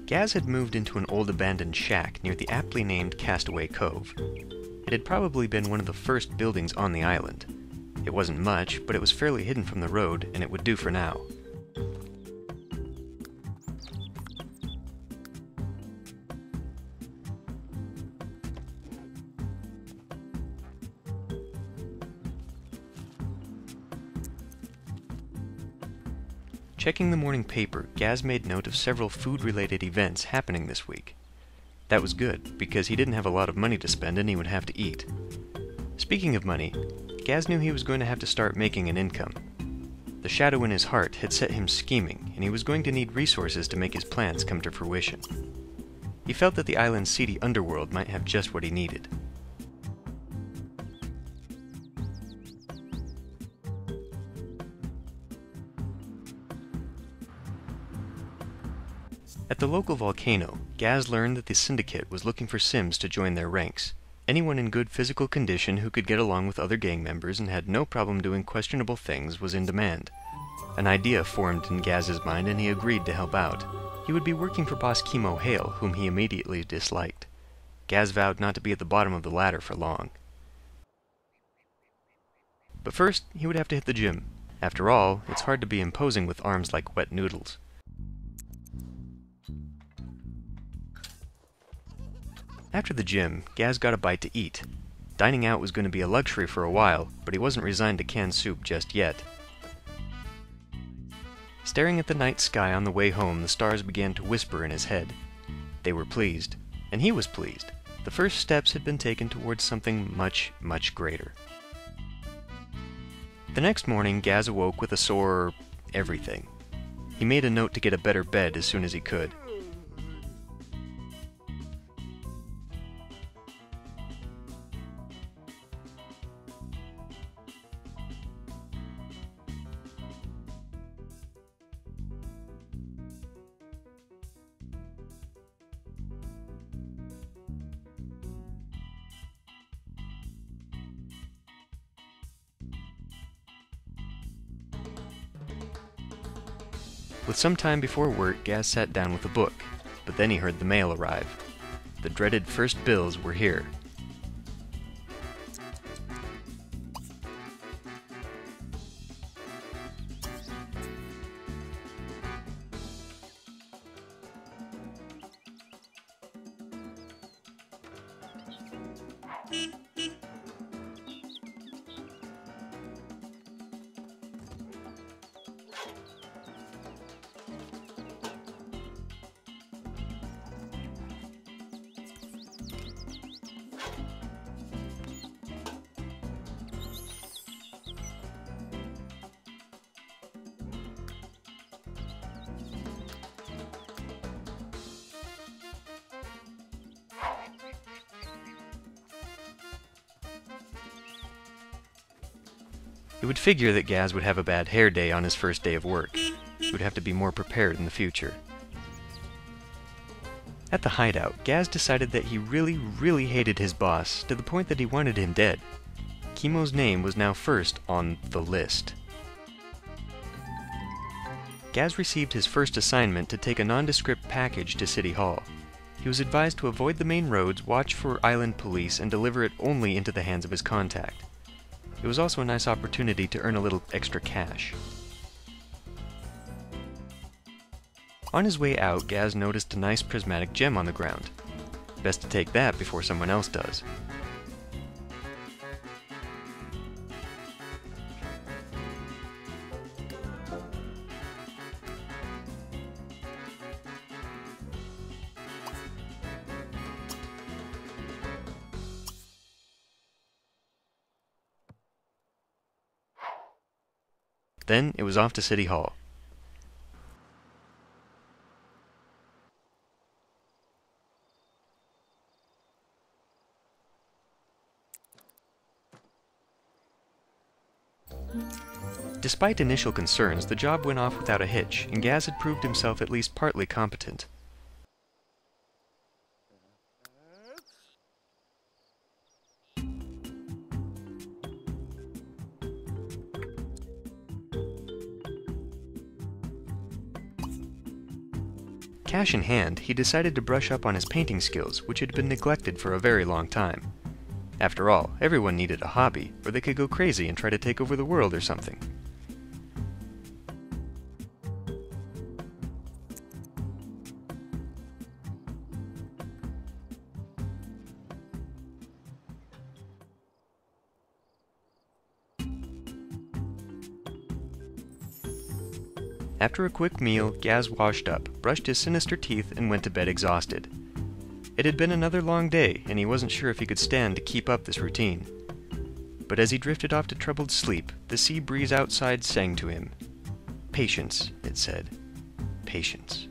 Gaz had moved into an old abandoned shack near the aptly named Castaway Cove. It had probably been one of the first buildings on the island. It wasn't much, but it was fairly hidden from the road, and it would do for now. Checking the morning paper, Gaz made note of several food-related events happening this week. That was good, because he didn't have a lot of money to spend and he would have to eat. Speaking of money, Gaz knew he was going to have to start making an income. The shadow in his heart had set him scheming, and he was going to need resources to make his plans come to fruition. He felt that the island's seedy underworld might have just what he needed. At the local volcano, Gaz learned that the syndicate was looking for Sims to join their ranks. Anyone in good physical condition who could get along with other gang members and had no problem doing questionable things was in demand. An idea formed in Gaz's mind and he agreed to help out. He would be working for boss Chemo Hale, whom he immediately disliked. Gaz vowed not to be at the bottom of the ladder for long. But first, he would have to hit the gym. After all, it's hard to be imposing with arms like wet noodles. After the gym, Gaz got a bite to eat. Dining out was going to be a luxury for a while, but he wasn't resigned to canned soup just yet. Staring at the night sky on the way home, the stars began to whisper in his head. They were pleased, and he was pleased. The first steps had been taken towards something much, much greater. The next morning, Gaz awoke with a sore everything. He made a note to get a better bed as soon as he could. With some time before work, Gaz sat down with a book, but then he heard the mail arrive. The dreaded first bills were here. It would figure that Gaz would have a bad hair day on his first day of work. He would have to be more prepared in the future. At the hideout, Gaz decided that he really hated his boss, to the point that he wanted him dead. Chemo's name was now first on the list. Gaz received his first assignment to take a nondescript package to City Hall. He was advised to avoid the main roads, watch for island police, and deliver it only into the hands of his contact. It was also a nice opportunity to earn a little extra cash. On his way out, Gaz noticed a nice prismatic gem on the ground. Best to take that before someone else does. Then it was off to City Hall. Despite initial concerns, the job went off without a hitch, and Gaz had proved himself at least partly competent. Cash in hand, he decided to brush up on his painting skills, which had been neglected for a very long time. After all, everyone needed a hobby, or they could go crazy and try to take over the world or something. After a quick meal, Gaz washed up, brushed his sinister teeth, and went to bed exhausted. It had been another long day, and he wasn't sure if he could stand to keep up this routine. But as he drifted off to troubled sleep, the sea breeze outside sang to him. "Patience," it said. "Patience."